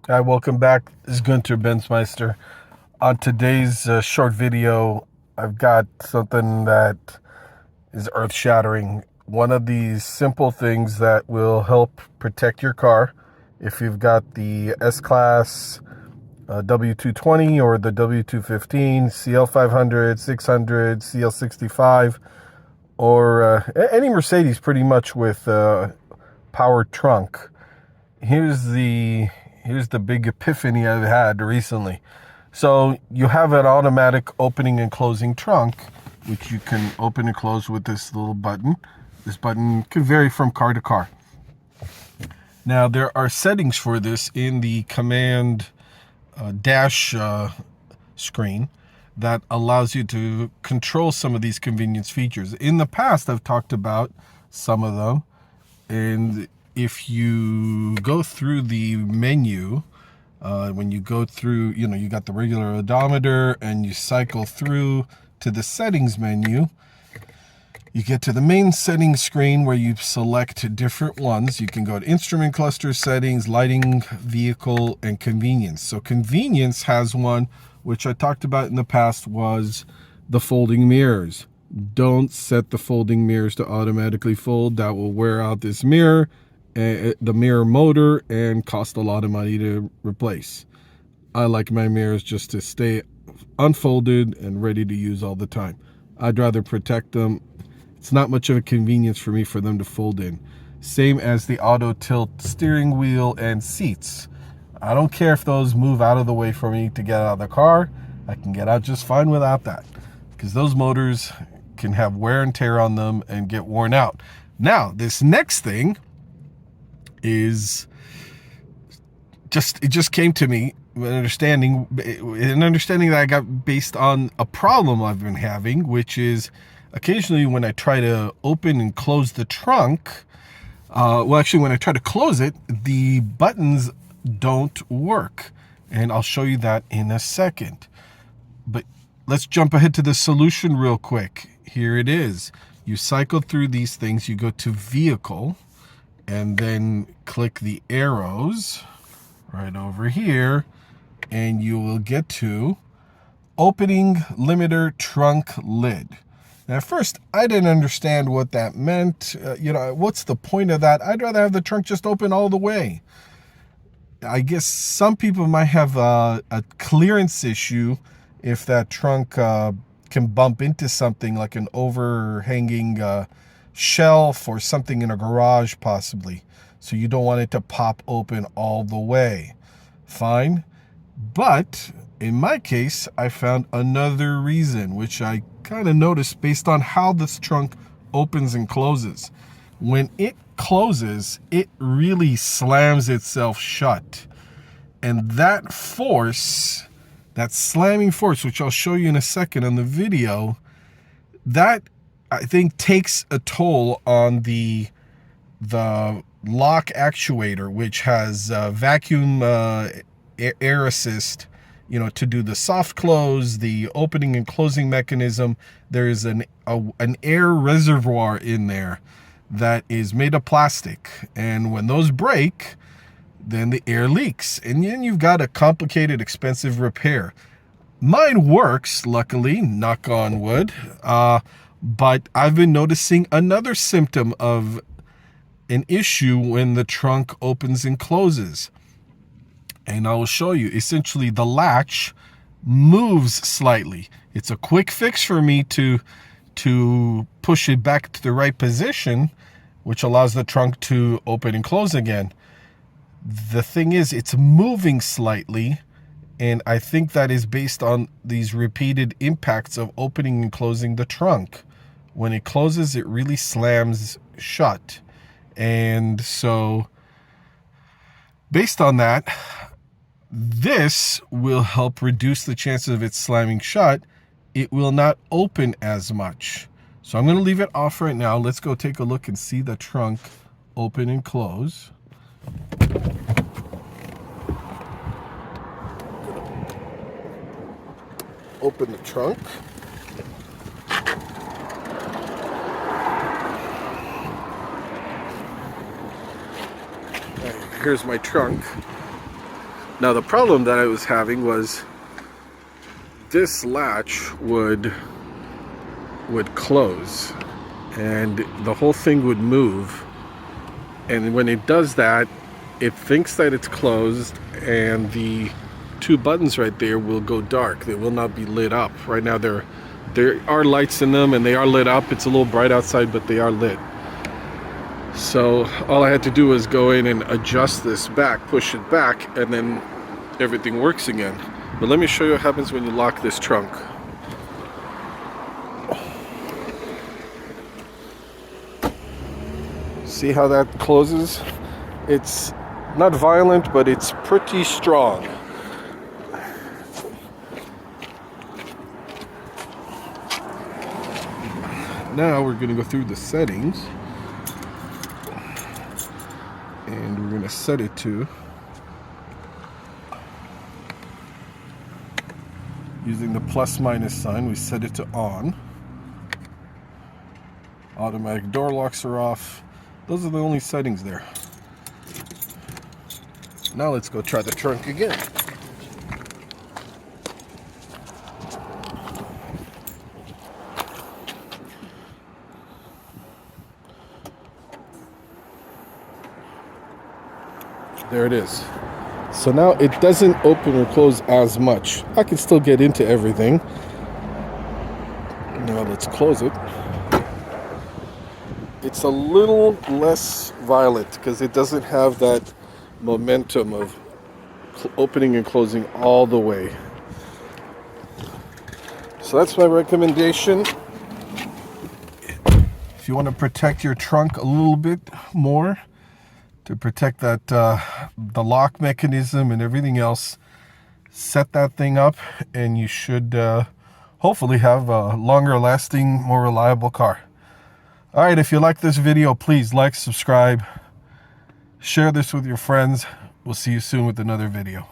Hi, welcome back. This is Gunter Benzmeister. On today's short video, I've got something that is earth-shattering. One of these simple things that will help protect your car. If you've got the S-Class W220 or the W215, CL500, 600, CL65, or any Mercedes pretty much with power trunk. Here's the big epiphany I've had recently. So you have an automatic opening and closing trunk, which you can open and close with this little button. This button can vary from car to car. Now there are settings for this in the command dash screen that allows you to control some of these convenience features. In the past, I've talked about some of them, and if you go through the menu, when you go through, you got the regular odometer and you cycle through to the settings menu, you get to the main settings screen where you select different ones. You can go to instrument cluster settings, lighting, vehicle, and convenience. So convenience has one, which I talked about in the past, was the folding mirrors. Don't set the folding mirrors to automatically fold. That will wear out this mirror, the mirror motor, and cost a lot of money to replace. I like my mirrors just to stay unfolded and ready to use all the time. I'd rather protect them. It's not much of a convenience for me for them to fold in. Same as the auto tilt steering wheel and seats. I don't care if those move out of the way for me to get out of the car. I can get out just fine without that, because those motors can have wear and tear on them and get worn out. Now, this next thing is it just came to me, an understanding that I got based on a problem I've been having, which is occasionally when I try to open and close the trunk, when I try to close it, the buttons don't work. And I'll show you that in a second. But let's jump ahead to the solution real quick. Here it is. You cycle through these things, you go to vehicle, and then click the arrows right over here, and you will get to opening limiter trunk lid. Now, at first, I didn't understand what that meant. What's the point of that? I'd rather have the trunk just open all the way. I guess some people might have a clearance issue if that trunk can bump into something like an overhanging shelf or something in a garage possibly. So you don't want it to pop open all the way. Fine. But in my case, I found another reason, which I kind of noticed based on how this trunk opens and closes. When it closes, it really slams itself shut. And that force, that slamming force, which I'll show you in a second on the video, that I think takes a toll on the lock actuator, which has vacuum air assist, to do the soft close, the opening and closing mechanism. There's an air reservoir in there that is made of plastic, and when those break, then the air leaks, and then you've got a complicated, expensive repair. Mine works, luckily, knock on wood, but I've been noticing another symptom of an issue when the trunk opens and closes. And I will show you. Essentially, the latch moves slightly. It's a quick fix for me to push it back to the right position, which allows the trunk to open and close again. The thing is, it's moving slightly, and I think that is based on these repeated impacts of opening and closing the trunk. When it closes, it really slams shut. And so, based on that, this will help reduce the chances of it slamming shut. It will not open as much. So I'm going to leave it off right now. Let's go take a look and see the trunk open and close. Open the trunk. Here's my trunk. Now the problem that I was having was this latch would close and the whole thing would move, and when it does that, it thinks that it's closed and the two buttons right there will go dark. They will not be lit up. Right now there are lights in them and they are lit up. It's a little bright outside, but they are lit. So all I had to do was go in and adjust this back, push it back, and then everything works again. But let me show you what happens when you lock this trunk. See how that closes? It's not violent, but it's pretty strong. Now we're going to go through the settings, and we're going to set it to, using the plus minus sign, we set it to on. Automatic door locks are off. Those are the only settings there. Now let's go try the trunk again. There it is. So now it doesn't open or close as much. I can still get into everything. Now let's close it. It's a little less violent because it doesn't have that momentum of opening and closing all the way. So that's my recommendation. If you want to protect your trunk a little bit more, to protect that the lock mechanism and everything else, set that thing up and you should hopefully have a longer lasting, more reliable car. All right, if you like this video, please like, subscribe, share this with your friends. We'll see you soon with another video.